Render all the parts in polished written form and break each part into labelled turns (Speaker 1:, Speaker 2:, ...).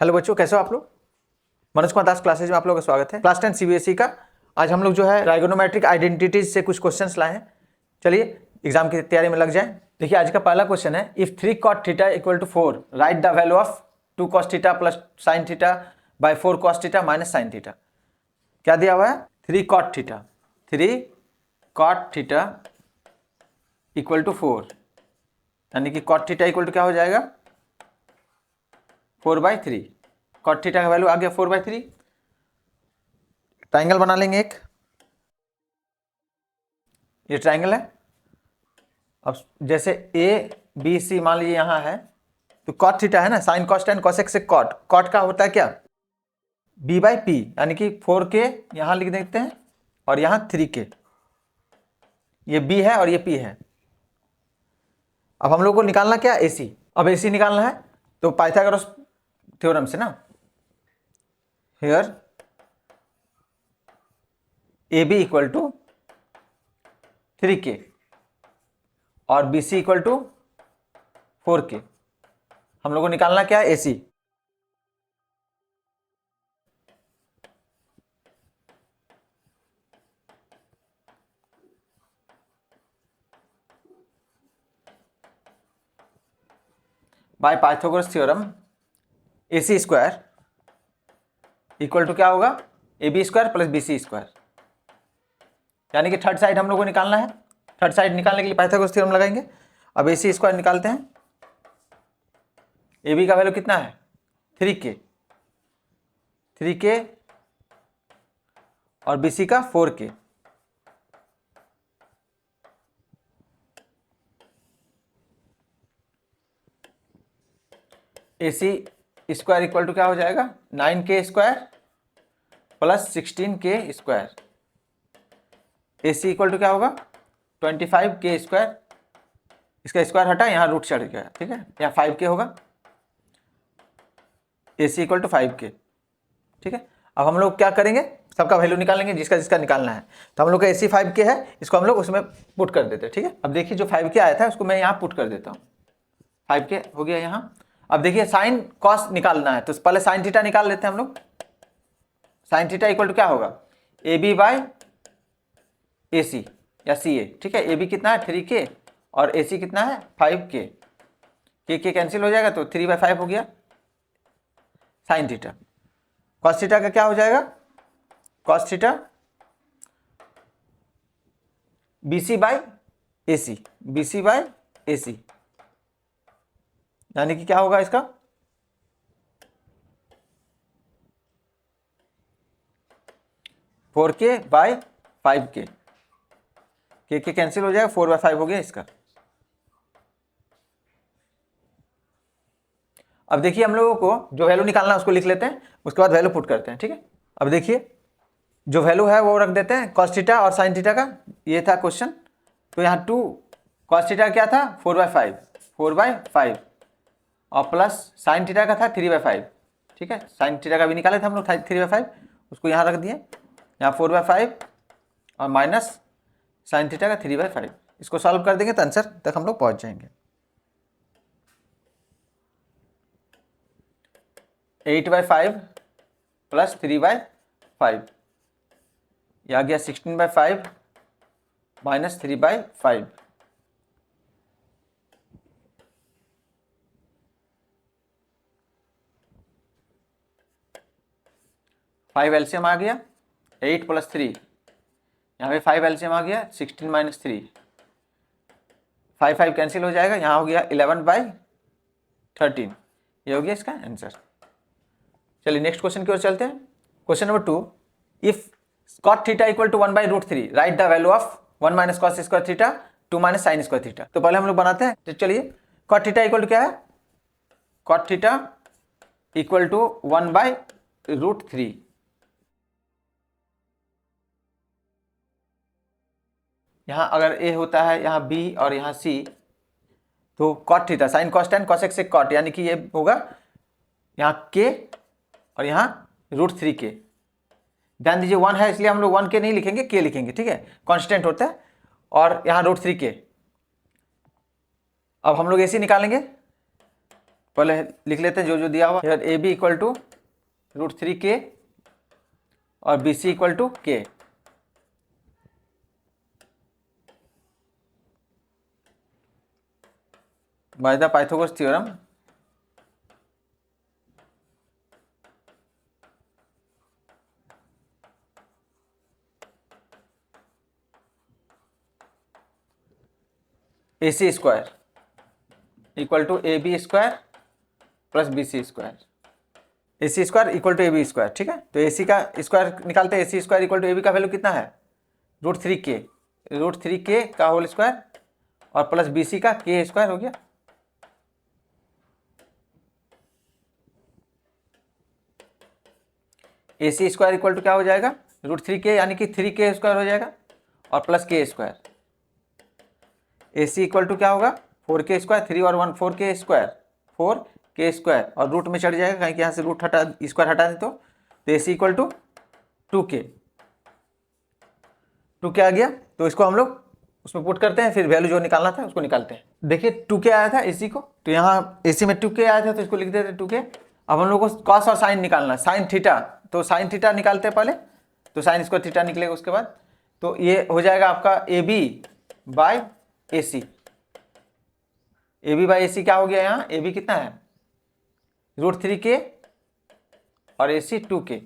Speaker 1: Hello बच्चों, कैसे हो आप लोग। मनोज कुमार दास क्लासेज में आप लोगों का स्वागत है। क्लास 10 सीबीएसई का आज हम लोग जो है ट्राइगोनोमेट्रिक आइडेंटिटीज से कुछ क्वेश्चंस लाए हैं। चलिए एग्जाम की तैयारी में लग जाए। देखिए आज का पहला क्वेश्चन है, if 3 cot theta equal to 4 write the value of 2 cos theta plus sine theta by 4 cos theta minus sine theta. क्या दिया हुआ है? 3 cot थीटा इक्वल टू 4, यानी कि cot थीटा इक्वल टू क्या हो जाएगा 4/3। cot थीटा का वैल्यू आ गया 4/3। ट्राइंगल बना लेंगे एक, ये ट्राइंगल है। अब जैसे ए बी सी मान लीजिए यहाँ है, तो cot थीटा है ना, साइन कॉस्टेंट कॉसेक से कॉट का होता है क्या b/p, यानी कि 4k यहाँ लिख देते हैं और यहाँ 3k। ये b है और ये p है। अब हम लोग को निकालना क्या, ac। अब ac निकालना है तो पाइथागोरस थ्योरम से ना, here ab equal to 3k और bc इक्वल टू 4k। हम लोग को निकालना क्या है, ac। By Pythagoras theorem ac square equal to क्या होगा, ab square plus bc square, यानी कि थर्ड साइड हम लोग को निकालना है। थर्ड साइड निकालने के लिए पाइथागोरस थ्योरम लगाएंगे। अब ac स्क्वायर निकालते हैं। ab का वैल्यू कितना है 3k और bc का 4k। ac square equal to क्या हो जाएगा 9k square plus 16k square. ac equal to क्या होगा 25k स्क्वायर, इसका स्क्वायर हटा, यहाँ रूट चढ़ गया, ठीक है, यहाँ 5k होगा। ac इक्वल टू 5k, ठीक है। अब हम लोग क्या करेंगे, सबका वैल्यू निकालेंगे जिसका जिसका निकालना है। तो हम लोग का ac 5k है, इसको हम लोग उसमें पुट कर देते हैं, ठीक है। अब देखिए जो 5k आया था उसको मैं यहाँ पुट कर देता हूँ, 5k हो गया यहाँ। अब देखिए साइन कॉस निकालना है तो पहले साइन थीटा निकाल लेते हैं हम लोग। साइन थीटा इक्वल टू क्या होगा ab/ac या ca, ठीक है। ab कितना है 3k और ac कितना है 5k, k कैंसिल हो जाएगा तो 3/5 हो गया साइन थीटा। कॉस थीटा का क्या हो जाएगा, कॉस थीटा bc/ac, यानी कि क्या होगा इसका 4k/5k, k कैंसिल हो जाएगा 4/5 हो गया इसका। अब देखिए हम लोगों को जो वैल्यू निकालना है उसको लिख लेते हैं, उसके बाद वैल्यू पुट करते हैं, ठीक है। अब देखिए जो वैल्यू है वो रख देते हैं, कॉस थीटा और साइन थीटा का, ये था क्वेश्चन। तो यहाँ 2 कॉस थीटा क्या था 4/5 और प्लस साइन थीटा का था 3/5, ठीक है। साइन थीटा का भी निकाले थे हम लोग 3/5, उसको यहाँ रख दिए, यहाँ 4/5 और माइनस साइन थीटा का 3/5। इसको सॉल्व कर देंगे तो आंसर तक हम लोग पहुँच जाएंगे। 8/5 प्लस 3/5, ये आ गया 16/5 माइनस 3/5। फाइव एलसीएम आ गया 8 प्लस 3, यहाँ पे 5 एलसीएम आ गया 16 माइनस 3, 5 कैंसिल हो जाएगा, यहाँ हो गया 11/13, ये हो गया इसका आंसर। चलिए नेक्स्ट क्वेश्चन की ओर चलते हैं। Question number 2, if cot theta equal to 1/√3 write the value of 1 minus cos square theta 2 minus sine square theta. तो पहले हम लोग बनाते हैं, तो चलिए cot थीटा इक्वल टू क्या है, cot थीटा इक्वल टू 1/√3। यहाँ अगर a होता है, यहाँ b और यहाँ c, तो cot theta sine constant cosec से cot, यानी कि ये होगा यहाँ k और यहाँ √3k। ध्यान दीजिए 1 है इसलिए हम लोग 1k नहीं लिखेंगे, k लिखेंगे, ठीक है, कांस्टेंट होता है। और यहाँ √3k। अब हम लोग ac निकालेंगे, पहले लिख लेते हैं जो जो दिया हुआ है। A B equal to √3k और B C equal to k। By the Pythagoras theorem AC square equal to AB square plus BC square. AC square equal to AB square, ठीक है। तो AC का स्क्वायर निकालते हैं। AC square equal to AB का value कितना है? √3k, √3k का होल स्क्वायर और प्लस BC का k स्क्वायर हो गया। AC स्क्वायर इक्वल टू क्या हो जाएगा? √3k यानी कि 3k स्क्वायर हो जाएगा और plus k square. AC equal to क्या होगा? 4k स्क्वायर, 3 और 1 4k स्क्वायर, 4k स्क्वायर और रूट में चढ़ जाएगा कहीं कि यहाँ से रूट हटा स्क्वायर हटा दें तो AC equal to 2k। 2k आ गया तो इसको हम लोग उसमें पुट करते हैं, फिर वैल्यू जो निकालना था उसको निकालते हैं। देखिए 2k आया था AC को, तो यहाँ AC में 2k आया था तो इसको लिख देते 2k। अब हम लोग को कॉस और साइन निकालना है, साइन थीटा, तो साइन थीटा निकालते हैं पहले, तो साइन स्क्वायर थीटा निकलेगा उसके बाद। तो ये हो जाएगा आपका AB by AC। AB by AC क्या हो गया? यहाँ AB कितना है? √3k और AC 2k,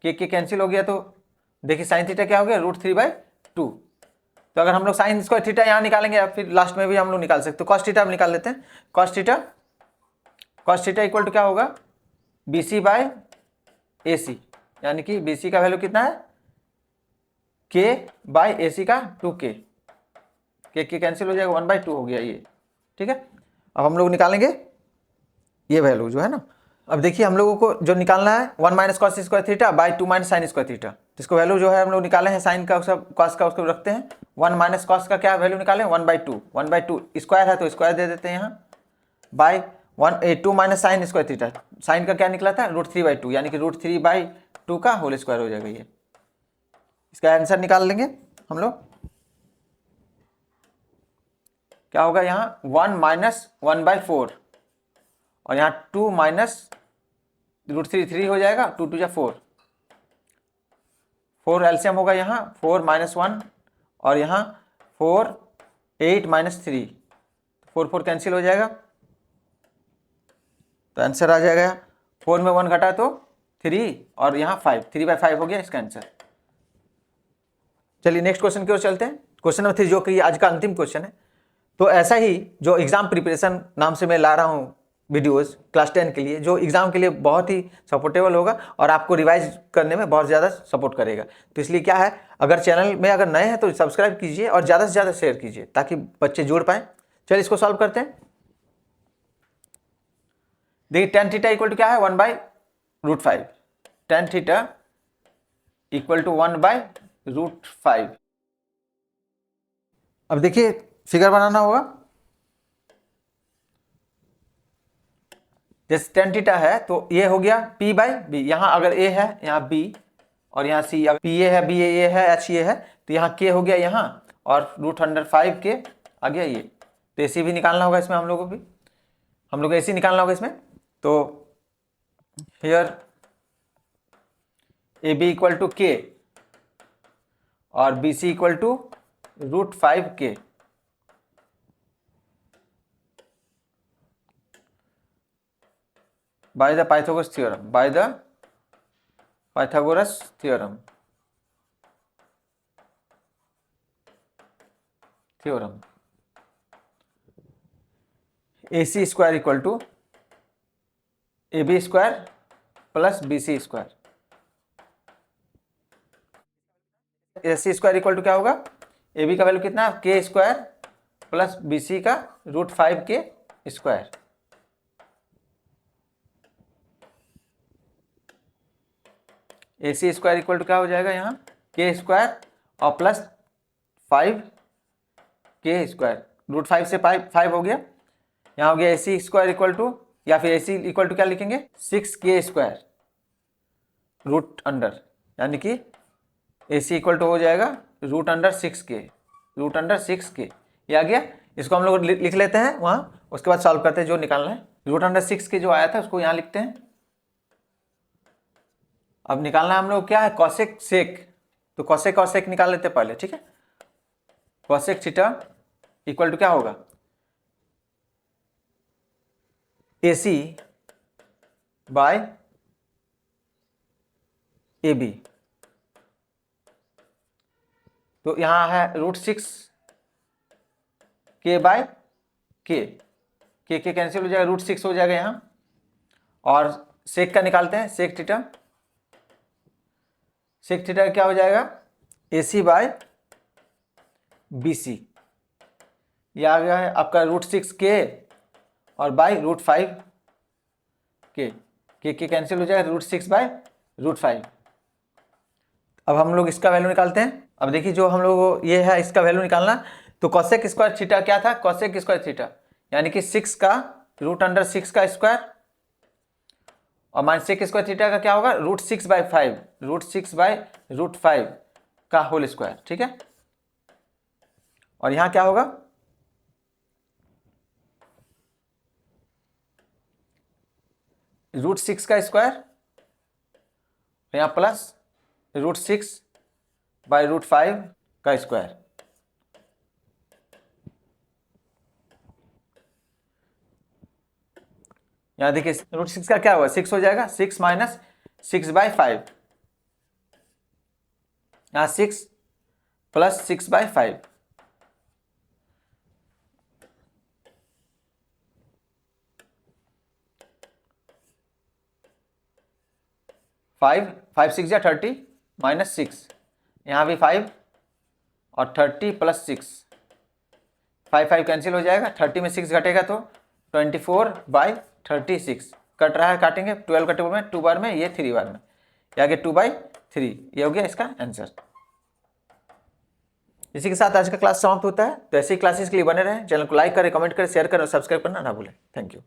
Speaker 1: के कैंसिल हो गया। तो देखिए साइन थीटा क्या हो गया? √3/2। तो अगर हम लोग साइन स्क्वायर थीटा यहाँ निकालेंगे या फिर लास्ट में भी हम लोग निकाल सकते, तो कॉस थीटा हम निकाल लेते हैं। कॉस थीटा इक्वल टू क्या होगा? BC बाय AC, यानी कि BC का वैल्यू कितना है? k बाय AC का 2k, के कैंसिल हो जाएगा, 1/2 हो गया ये, ठीक है। अब हम लोग निकालेंगे ये वैल्यू जो है ना। अब देखिए हम लोगों को जो निकालना है 1 minus cos square theta by 2 minus sine square theta. इसको वैल्यू जो है हम लोग निकाले हैं, साइन का उसका कॉस का उसको रखते हैं। 1 माइनस कॉस का क्या वैल्यू निकालें? 1/2, 1/2 स्क्वायर है तो स्क्वायर दे देते हैं यहाँ, by 2 minus sine square theta. Sine का क्या निकला था? √3/2, यानी कि √3/2 का होल स्क्वायर हो जाएगा ये। इसका आंसर निकाल लेंगे हम लोग। क्या होगा यहाँ? 1 माइनस 1/4 और यहाँ 2 माइनस √3, 3 हो जाएगा, 2 2 4, 4 एलसीएम होगा यहाँ, 4 माइनस 1 और यहाँ 4, 8 माइनस 3, 4 4 कैंसिल हो जाएगा, तो आंसर आ जाएगा 4 में 1 घटा तो 3 और यहाँ 5, 3/5 हो गया इसका आंसर। चलिए नेक्स्ट क्वेश्चन की ओर चलते हैं। क्वेश्चन नंबर 3 जो कि आज का अंतिम क्वेश्चन है। तो ऐसा ही जो एग्जाम प्रिपरेशन नाम से मैं ला रहा हूँ वीडियोस क्लास 10 के लिए, जो एग्जाम के लिए बहुत ही सपोर्टेबल होगा और आपको रिवाइज करने में बहुत ज़्यादा सपोर्ट करेगा। तो इसलिए क्या है, अगर चैनल में अगर नए हैं तो सब्सक्राइब कीजिए और ज़्यादा से ज़्यादा शेयर कीजिए ताकि बच्चे जुड़ पाएँ। चलिए इसको सॉल्व करते हैं। देखिए tan थीटा इक्वल टू क्या है? 1/√5। tan theta equal to 1/√5। अब देखिए फिगर बनाना होगा। जैसे tan थीटा है तो ये हो गया P/B। यहाँ अगर A है, यहाँ B और यहाँ C, अगर PA है, BA है, HA है, तो यहाँ K हो गया यहाँ और √5 के आ गया ये। तो AC भी निकालना होगा इसमें हम लोगों को भी, हम लोग AC निकालना होगा इसमें। तो here AB equal to K और BC equal to √5K। by the Pythagoras theorem, by the Pythagoras theorem, AC square equal to AB square plus BC square. AC square equal to क्या होगा? AB का value कितना? K square plus BC का √5K square. AC square equal to क्या हो जाएगा यहाँ? K square और प्लस 5K स्क्वायर, √5 से 5 हो गया। यहाँ हो गया AC स्क्वायर इक्वल टू, या फिर AC इक्वल टू क्या लिखेंगे? 6K स्क्वायर रूट अंडर, यानी कि AC इक्वल टू हो जाएगा √6K, √6K ये आ गया। इसको हम लोग लिख लेते हैं वहाँ, उसके बाद सॉल्व करते हैं जो निकालना है। √6 के जो आया था उसको यहाँ लिखते हैं। अब निकालना हम लोग क्या है, कॉसेक सेक, तो कॉसेक और सेक निकाल लेते हैं पहले, ठीक है। कॉसेक थीटा इक्वल टू क्या होगा, AC बाय AB। तो यहाँ है √6 K बाय K कैंसिल हो जाएगा, √6 हो जाएगा यहाँ। और सेक का निकालते हैं, सेक थीटा क्या हो जाएगा, AC बाय BC। ये आ गया है आपका √6 K और बाय √5 K कैंसिल हो जाएगा, √6 बाय √5। अब हम लोग इसका वैल्यू निकालते हैं। अब देखिए जो हम लोग ये है इसका वैल्यू निकालना, तो कॉसेक स्क्वायर थीटा क्या था, कॉसेक स्क्वायर थीटा यानी कि 6 का √6 का स्क्वायर और माइनस सेक स्क्वायर थीटा का क्या होगा, √6 बाय 5, √6 बाय √5 का होल स्क्वायर, ठीक है। और यहाँ क्या होगा, √6 का स्क्वायर, यहाँ प्लस √6 बाय √5 का स्क्वायर। यहाँ देखिए √6 का क्या होगा, 6 हो जाएगा, 6 माइनस 6 बाय 5, यहाँ 6 प्लस 6 बाय 5, 5 6 या 30 माइनस 6, यहाँ भी 5 और 30 प्लस 6, 5 कैंसिल हो जाएगा, 30 में 6 घटेगा तो 24 बाय 36 कट रहा है, काटेंगे 12 का टेबल में 2 बार में, ये 3 बार में, ये आगे 2/3, ये हो गया इसका आंसर। इसी के साथ आज का क्लास समाप्त होता है। तो ऐसी क्लासेस के लिए बने रहें, चैनल को लाइक करें, कमेंट करें, शेयर करें और सब्सक्राइब करना ना भूलें। Thank you.